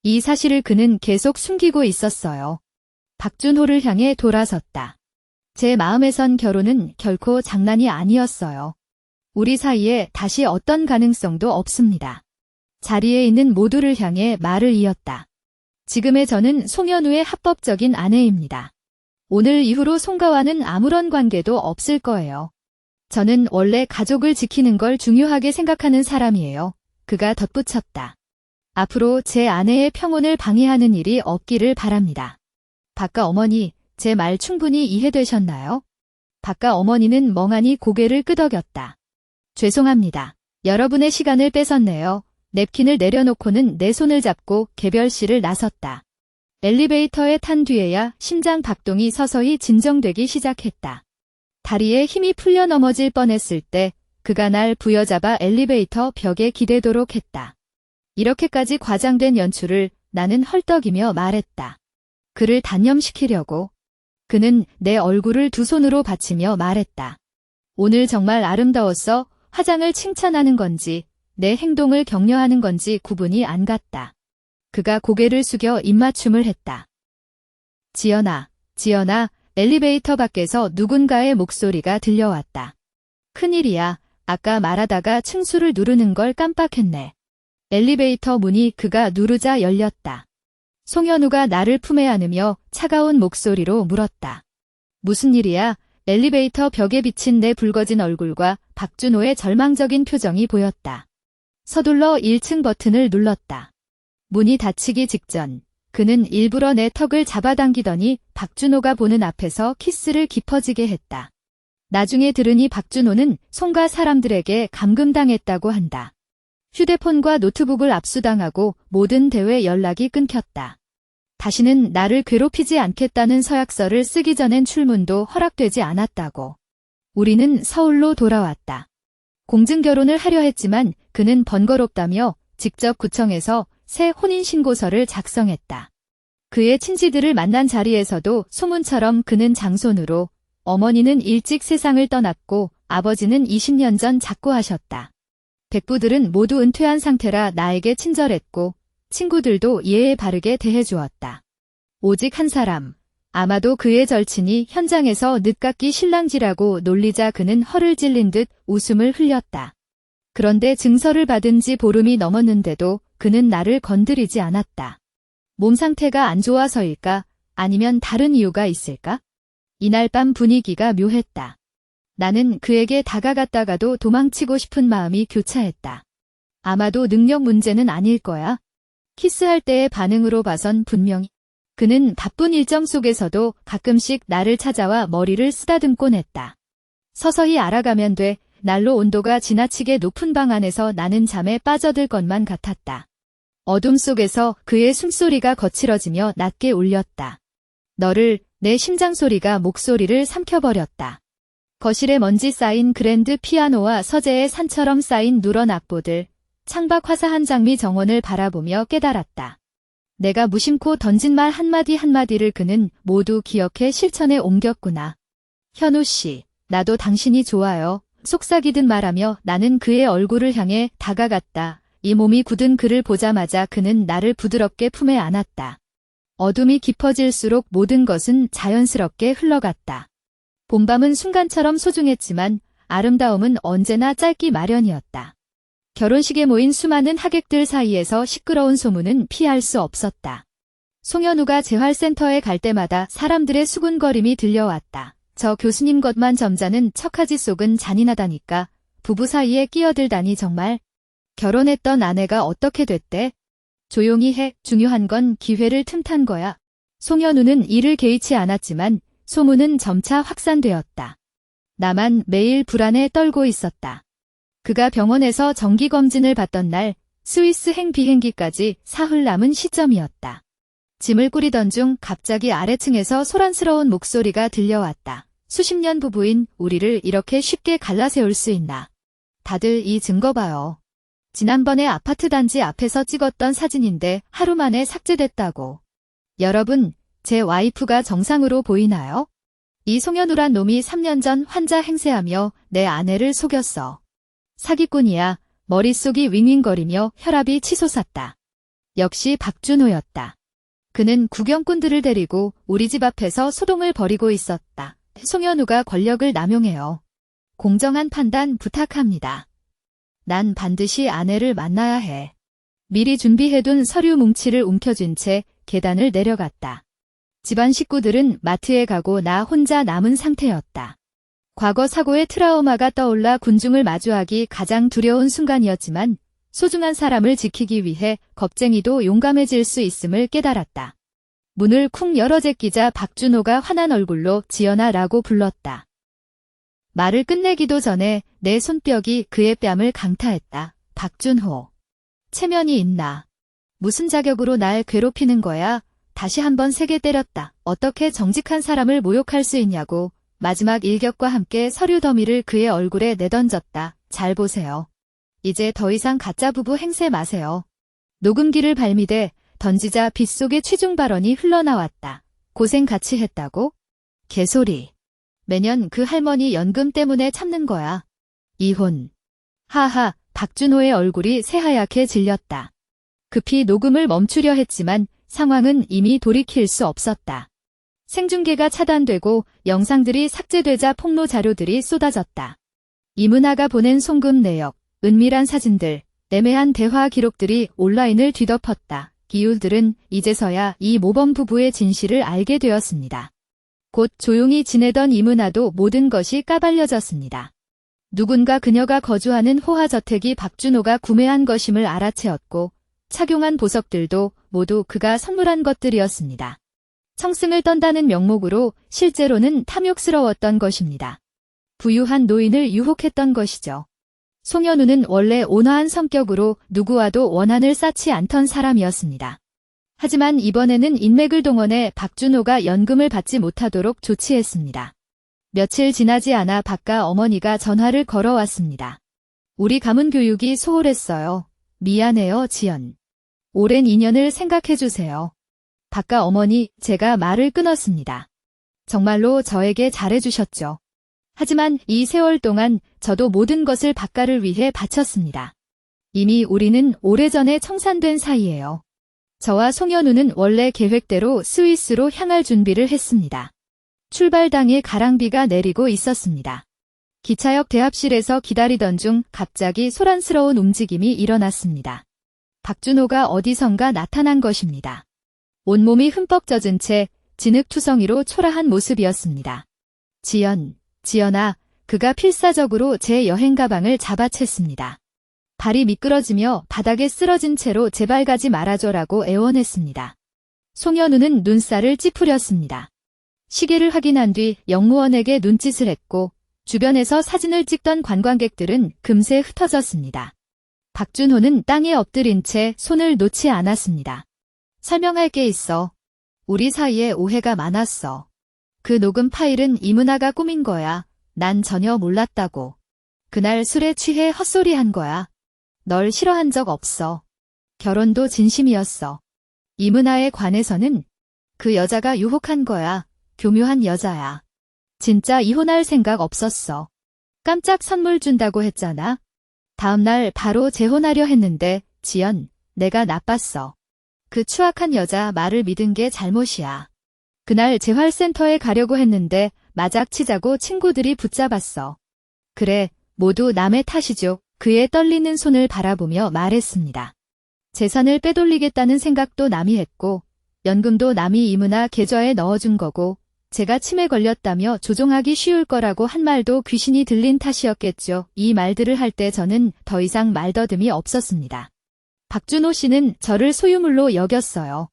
S1: 이 사실을 그는 계속 숨기고 있었어요. 박준호를 향해 돌아섰다. 제 마음에선 결혼은 결코 장난이 아니었어요. 우리 사이에 다시 어떤 가능성도 없습니다. 자리에 있는 모두를 향해 말을 이었다. 지금의 저는 송현우의 합법적인 아내입니다. 오늘 이후로 송가와는 아무런 관계도 없을 거예요. 저는 원래 가족을 지키는 걸 중요하게 생각하는 사람이에요. 그가 덧붙였다. 앞으로 제 아내의 평온을 방해하는 일이 없기를 바랍니다. 바깥 어머니, 제 말 충분히 이해되셨나요? 바깥 어머니는 멍하니 고개를 끄덕였다. 죄송합니다. 여러분의 시간을 뺏었네요. 냅킨을 내려놓고는 내 손을 잡고 개별실을 나섰다. 엘리베이터에 탄 뒤에야 심장 박동이 서서히 진정되기 시작했다. 다리에 힘이 풀려 넘어질 뻔했을 때 그가 날 부여잡아 엘리베이터 벽에 기대도록 했다. 이렇게까지 과장된 연출을 나는 헐떡이며 말했다. 그를 단념시키려고. 그는 내 얼굴을 두 손으로 받치며 말했다. 오늘 정말 아름다웠어. 화장을 칭찬하는 건지 내 행동을 격려하는 건지 구분이 안 갔다. 그가 고개를 숙여 입맞춤을 했다. 지연아, 지연아, 엘리베이터 밖에서 누군가의 목소리가 들려왔다. 큰일이야. 아까 말하다가 층수를 누르는 걸 깜빡했네. 엘리베이터 문이 그가 누르자 열렸다. 송현우가 나를 품에 안으며 차가운 목소리로 물었다. 무슨 일이야? 엘리베이터 벽에 비친 내 붉어진 얼굴과 박준호의 절망적인 표정이 보였다. 서둘러 1층 버튼을 눌렀다. 문이 닫히기 직전 그는 일부러 내 턱을 잡아당기더니 박준호가 보는 앞에서 키스를 깊어지게 했다. 나중에 들으니 박준호는 송가 사람들에게 감금당했다고 한다. 휴대폰과 노트북을 압수당하고 모든 대외 연락이 끊겼다. 다시는 나를 괴롭히지 않겠다는 서약서를 쓰기 전엔 출문도 허락되지 않았다고. 우리는 서울로 돌아왔다. 공증결혼을 하려 했지만 그는 번거롭다며 직접 구청에서 새 혼인신고서를 작성했다. 그의 친지들을 만난 자리에서도 소문처럼 그는 장손으로, 어머니는 일찍 세상을 떠났고 아버지는 20년 전 작고하셨다. 백부들은 모두 은퇴한 상태라 나에게 친절했고 친구들도 예에 바르게 대해주었다. 오직 한 사람, 아마도 그의 절친이 현장에서 늦깎이 신랑지라고 놀리자 그는 허를 찔린 듯 웃음을 흘렸다. 그런데 증서를 받은 지 보름이 넘었는데도 그는 나를 건드리지 않았다. 몸 상태가 안 좋아서일까? 아니면 다른 이유가 있을까? 이날 밤 분위기가 묘했다. 나는 그에게 다가갔다가도 도망치고 싶은 마음이 교차했다. 아마도 능력 문제는 아닐 거야. 키스할 때의 반응으로 봐선 분명히 그는 바쁜 일정 속에서도 가끔씩 나를 찾아와 머리를 쓰다듬곤 했다. 서서히 알아가면 돼. 날로 온도가 지나치게 높은 방 안에서 나는 잠에 빠져들 것만 같았다. 어둠 속에서 그의 숨소리가 거칠어지며 낮게 울렸다. 너를, 내 심장 소리가 목소리를 삼켜버렸다. 거실에 먼지 쌓인 그랜드 피아노와 서재에 산처럼 쌓인 누런 악보들, 창밖 화사한 장미 정원을 바라보며 깨달았다. 내가 무심코 던진 말 한마디 한마디를 그는 모두 기억해 실천에 옮겼구나. 현우 씨, 나도 당신이 좋아요. 속삭이듯 말하며 나는 그의 얼굴을 향해 다가갔다. 이 몸이 굳은 그를 보자마자 그는 나를 부드럽게 품에 안았다. 어둠이 깊어질수록 모든 것은 자연스럽게 흘러갔다. 봄밤은 순간처럼 소중했지만 아름다움은 언제나 짧기 마련이었다. 결혼식에 모인 수많은 하객들 사이에서 시끄러운 소문은 피할 수 없었다. 송현우가 재활센터에 갈 때마다 사람들의 수군거림이 들려왔다. 저 교수님 것만 점잖은 척하지 속은 잔인하다니까. 부부 사이에 끼어들다니 정말. 결혼했던 아내가 어떻게 됐대? 조용히 해. 중요한 건 기회를 틈탄 거야. 송현우는 이를 개의치 않았지만 소문은 점차 확산되었다. 나만 매일 불안에 떨고 있었다. 그가 병원에서 정기검진을 받던 날 스위스행 비행기까지 사흘 남은 시점이었다. 짐을 꾸리던 중 갑자기 아래층에서 소란스러운 목소리가 들려왔다. 수십 년 부부인 우리를 이렇게 쉽게 갈라세울 수 있나. 다들 이 증거 봐요. 지난번에 아파트 단지 앞에서 찍었던 사진인데 하루 만에 삭제됐다고. 여러분, 제 와이프가 정상으로 보이나요? 이 송현우란 놈이 3년 전 환자 행세하며 내 아내를 속였어. 사기꾼이야. 머릿속이 윙윙거리며 혈압이 치솟았다. 역시 박준호였다. 그는 구경꾼들을 데리고 우리 집 앞에서 소동을 벌이고 있었다. 송현우가 권력을 남용해요. 공정한 판단 부탁합니다. 난 반드시 아내를 만나야 해. 미리 준비해둔 서류 뭉치를 움켜쥔 채 계단을 내려갔다. 집안 식구들은 마트에 가고 나 혼자 남은 상태였다. 과거 사고의 트라우마가 떠올라 군중을 마주하기 가장 두려운 순간이었지만 소중한 사람을 지키기 위해 겁쟁이도 용감해질 수 있음을 깨달았다. 문을 쿵 열어 제끼자 박준호가 환한 얼굴로 지연아라고 불렀다. 말을 끝내기도 전에 내 손뼉이 그의 뺨을 강타했다. 박준호. 체면이 있나? 무슨 자격으로 날 괴롭히는 거야? 다시 한번 세게 때렸다. 어떻게 정직한 사람을 모욕할 수 있냐고. 마지막 일격과 함께 서류 더미를 그의 얼굴에 내던졌다. 잘 보세요. 이제 더 이상 가짜 부부 행세 마세요. 녹음기를 발미대 던지자 빗속에 취중 발언이 흘러나왔다. 고생 같이 했다고? 개소리. 매년 그 할머니 연금 때문에 참는 거야. 이혼. 하하, 박준호의 얼굴이 새하얗게 질렸다. 급히 녹음을 멈추려 했지만 상황은 이미 돌이킬 수 없었다. 생중계가 차단되고 영상들이 삭제되자 폭로 자료들이 쏟아졌다. 이문아가 보낸 송금 내역, 은밀한 사진들, 애매한 대화 기록들이 온라인을 뒤덮었다. 기울들은 이제서야 이 모범 부부의 진실을 알게 되었습니다. 곧 조용히 지내던 이문아도 모든 것이 까발려졌습니다. 누군가 그녀가 거주하는 호화저택이 박준호가 구매한 것임을 알아채었고 착용한 보석들도 모두 그가 선물한 것들이었습니다. 청승을 떤다는 명목으로 실제로는 탐욕스러웠던 것입니다. 부유한 노인을 유혹했던 것이죠. 송현우는 원래 온화한 성격으로 누구와도 원한을 쌓지 않던 사람이었습니다. 하지만 이번에는 인맥을 동원해 박준호가 연금을 받지 못하도록 조치했습니다. 며칠 지나지 않아 박가 어머니가 전화를 걸어왔습니다. 우리 가문 교육이 소홀했어요. 미안해요, 지연. 오랜 인연을 생각해주세요. 박가 어머니, 제가 말을 끊었습니다. 정말로 저에게 잘해주셨죠. 하지만 이 세월 동안 저도 모든 것을 박가를 위해 바쳤습니다. 이미 우리는 오래전에 청산된 사이예요. 저와 송현우는 원래 계획대로 스위스로 향할 준비를 했습니다. 출발 당일 가랑비가 내리고 있었습니다. 기차역 대합실에서 기다리던 중 갑자기 소란스러운 움직임이 일어났습니다. 박준호가 어디선가 나타난 것입니다. 온몸이 흠뻑 젖은 채 진흙투성이로 초라한 모습이었습니다. 지연아, 그가 필사적으로 제 여행 가방을 잡아챘습니다. 발이 미끄러지며 바닥에 쓰러진 채로 제발 가지 말아줘라고 애원했습니다. 송현우는 눈살을 찌푸렸습니다. 시계를 확인한 뒤 영무원에게 눈짓을 했고 주변에서 사진을 찍던 관광객들은 금세 흩어졌습니다. 박준호는 땅에 엎드린 채 손을 놓지 않았습니다. 설명할 게 있어. 우리 사이에 오해가 많았어. 그 녹음 파일은 이문아가 꾸민 거야. 난 전혀 몰랐다고. 그날 술에 취해 헛소리한 거야. 널 싫어한 적 없어. 결혼도 진심이었어. 이문아에 관해서는 그 여자가 유혹한 거야. 교묘한 여자야. 진짜 이혼할 생각 없었어. 깜짝 선물 준다고 했잖아. 다음날 바로 재혼하려 했는데 지연, 내가 나빴어. 그 추악한 여자 말을 믿은 게 잘못이야. 그날 재활센터에 가려고 했는데 마작치자고 친구들이 붙잡았어. 그래, 모두 남의 탓이죠. 그의 떨리는 손을 바라보며 말했습니다. 재산을 빼돌리겠다는 생각도 남이 했고 연금도 남이 이문아 계좌에 넣어준 거고 제가 치매 걸렸다며 조종하기 쉬울 거라고 한 말도 귀신이 들린 탓이었겠죠. 이 말들을 할 때 저는 더 이상 말더듬이 없었습니다. 박준호 씨는 저를 소유물로 여겼어요.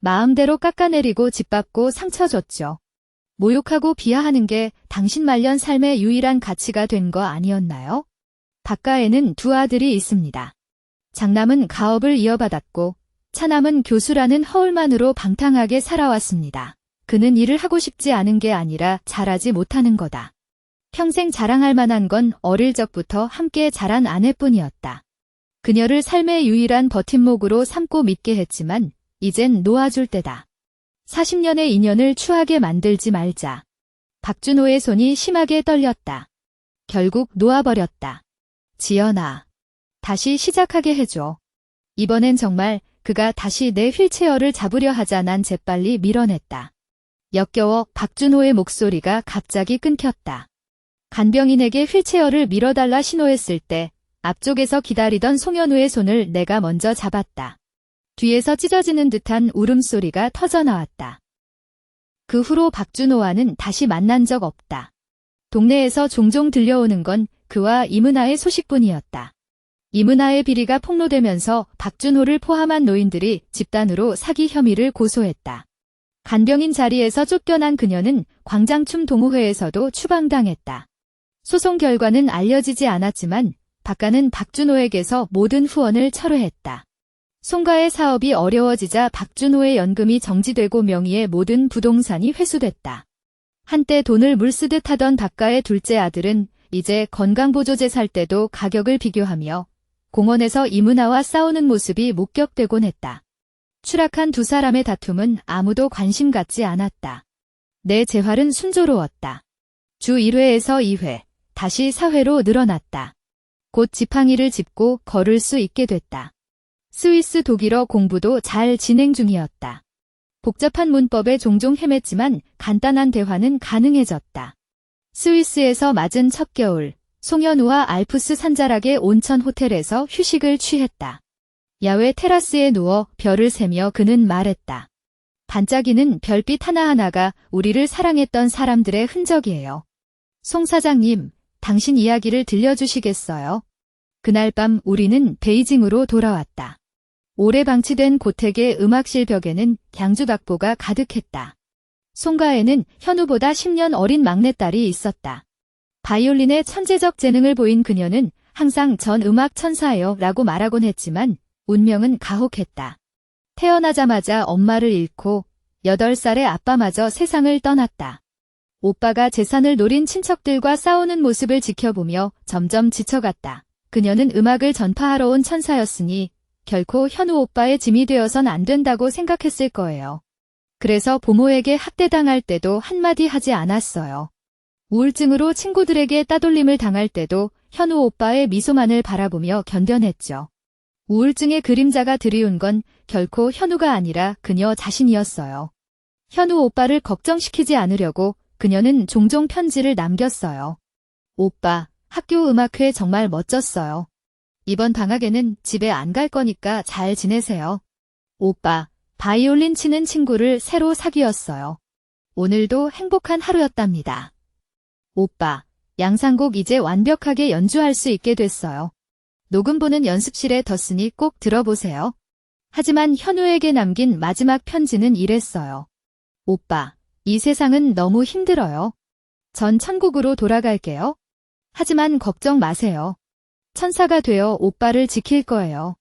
S1: 마음대로 깎아내리고 짓밟고 상처 줬죠. 모욕하고 비하하는 게 당신 말년 삶의 유일한 가치가 된 거 아니었나요? 박가에는 두 아들이 있습니다. 장남은 가업을 이어받았고 차남은 교수라는 허울만으로 방탕하게 살아왔습니다. 그는 일을 하고 싶지 않은 게 아니라 잘하지 못하는 거다. 평생 자랑할 만한 건 어릴 적부터 함께 자란 아내뿐이었다. 그녀를 삶의 유일한 버팀목으로 삼고 믿게 했지만 이젠 놓아줄 때다. 40년의 인연을 추하게 만들지 말자. 박준호의 손이 심하게 떨렸다. 결국 놓아버렸다. 지연아, 다시 시작하게 해줘. 이번엔 정말 그가 다시 내 휠체어를 잡으려 하자 난 재빨리 밀어냈다. 역겨워 박준호의 목소리가 갑자기 끊겼다. 간병인에게 휠체어를 밀어달라 신호했을 때 앞쪽에서 기다리던 송현우의 손을 내가 먼저 잡았다. 뒤에서 찢어지는 듯한 울음소리가 터져나왔다. 그 후로 박준호와는 다시 만난 적 없다. 동네에서 종종 들려오는 건 그와 이문아의 소식뿐이었다. 이문아의 비리가 폭로되면서 박준호를 포함한 노인들이 집단으로 사기 혐의를 고소했다. 간병인 자리에서 쫓겨난 그녀는 광장춤 동호회에서도 추방당했다. 소송 결과는 알려지지 않았지만 박가는 박준호에게서 모든 후원을 철회했다. 송가의 사업이 어려워지자 박준호의 연금이 정지되고 명의의 모든 부동산이 회수됐다. 한때 돈을 물쓰듯 하던 박가의 둘째 아들은 이제 건강보조제 살 때도 가격을 비교하며 공원에서 이문아와 싸우는 모습이 목격되곤 했다. 추락한 두 사람의 다툼은 아무도 관심 갖지 않았다. 내 재활은 순조로웠다. 주 1회에서 2회, 다시 4회로 늘어났다. 곧 지팡이를 짚고 걸을 수 있게 됐다. 스위스 독일어 공부도 잘 진행 중이었다. 복잡한 문법에 종종 헤맸지만 간단한 대화는 가능해졌다. 스위스에서 맞은 첫 겨울, 송현우와 알프스 산자락의 온천 호텔에서 휴식을 취했다. 야외 테라스에 누워 별을 세며 그는 말했다. 반짝이는 별빛 하나하나가 우리를 사랑했던 사람들의 흔적이에요. 송 사장님, 당신 이야기를 들려주시겠어요? 그날 밤 우리는 베이징으로 돌아왔다. 오래 방치된 고택의 음악실 벽에는 양주각보가 가득했다. 송가에는 현우보다 10년 어린 막내딸이 있었다. 바이올린의 천재적 재능을 보인 그녀는 항상 전 음악 천사예요 라고 말하곤 했지만 운명은 가혹했다. 태어나자마자 엄마를 잃고 8살의 아빠마저 세상을 떠났다. 오빠가 재산을 노린 친척들과 싸우는 모습을 지켜보며 점점 지쳐갔다. 그녀는 음악을 전파하러 온 천사였으니 결코 현우 오빠의 짐이 되어선 안 된다고 생각했을 거예요. 그래서 부모에게 학대당할 때도 한마디 하지 않았어요. 우울증으로 친구들에게 따돌림을 당할 때도 현우 오빠의 미소만을 바라보며 견뎌냈죠. 우울증의 그림자가 드리운 건 결코 현우가 아니라 그녀 자신이었어요. 현우 오빠를 걱정시키지 않으려고 그녀는 종종 편지를 남겼어요. 오빠, 학교 음악회 정말 멋졌어요. 이번 방학에는 집에 안 갈 거니까 잘 지내세요. 오빠, 바이올린 치는 친구를 새로 사귀었어요. 오늘도 행복한 하루였답니다. 오빠, 양상곡 이제 완벽하게 연주할 수 있게 됐어요. 녹음본은 연습실에 뒀으니 꼭 들어보세요. 하지만 현우에게 남긴 마지막 편지는 이랬어요. 오빠, 이 세상은 너무 힘들어요. 전 천국으로 돌아갈게요. 하지만 걱정 마세요. 천사가 되어 오빠를 지킬 거예요.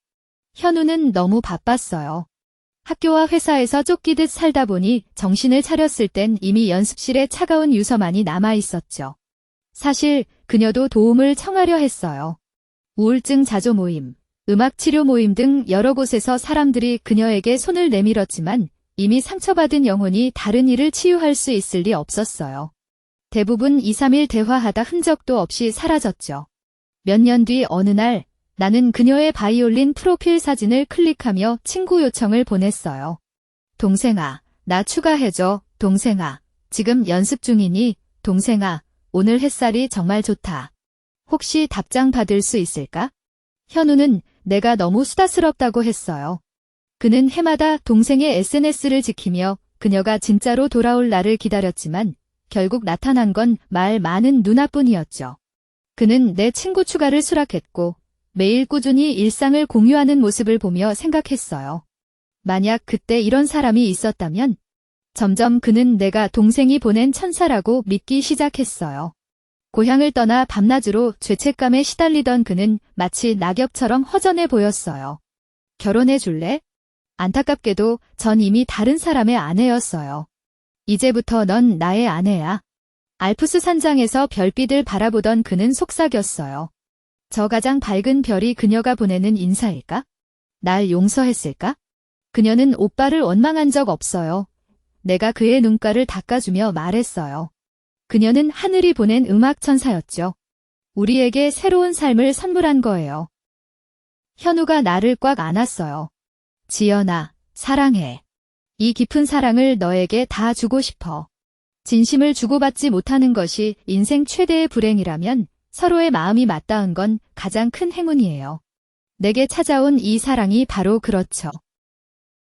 S1: 현우는 너무 바빴어요. 학교와 회사에서 쫓기듯 살다 보니 정신을 차렸을 땐 이미 연습실에 차가운 유서만이 남아 있었죠. 사실 그녀도 도움을 청하려 했어요. 우울증 자조 모임, 음악 치료 모임 등 여러 곳에서 사람들이 그녀에게 손을 내밀었지만 이미 상처받은 영혼이 다른 일을 치유할 수 있을 리 없었어요. 대부분 2, 3일 대화하다 흔적도 없이 사라졌죠. 몇 년 뒤 어느 날 나는 그녀의 바이올린 프로필 사진을 클릭하며 친구 요청을 보냈어요. 동생아, 나 추가해줘. 동생아, 지금 연습 중이니? 동생아, 오늘 햇살이 정말 좋다. 혹시 답장 받을 수 있을까? 현우는 내가 너무 수다스럽다고 했어요. 그는 해마다 동생의 SNS를 지키며 그녀가 진짜로 돌아올 날을 기다렸지만 결국 나타난 건 말 많은 누나뿐이었죠. 그는 내 친구 추가를 수락했고 매일 꾸준히 일상을 공유하는 모습을 보며 생각했어요. 만약 그때 이런 사람이 있었다면 점점 그는 내가 동생이 보낸 천사라고 믿기 시작했어요. 고향을 떠나 밤낮으로 죄책감에 시달리던 그는 마치 낙엽처럼 허전해 보였어요. 결혼해 줄래? 안타깝게도 전 이미 다른 사람의 아내였어요. 이제부터 넌 나의 아내야. 알프스 산장에서 별빛을 바라보던 그는 속삭였어요. 저 가장 밝은 별이 그녀가 보내는 인사일까? 날 용서했을까? 그녀는 오빠를 원망한 적 없어요. 내가 그의 눈가를 닦아주며 말했어요. 그녀는 하늘이 보낸 음악 천사였죠. 우리에게 새로운 삶을 선물한 거예요. 현우가 나를 꽉 안았어요. 지연아, 사랑해. 이 깊은 사랑을 너에게 다 주고 싶어. 진심을 주고받지 못하는 것이 인생 최대의 불행이라면 서로의 마음이 맞닿은 건 가장 큰 행운이에요. 내게 찾아온 이 사랑이 바로 그렇죠.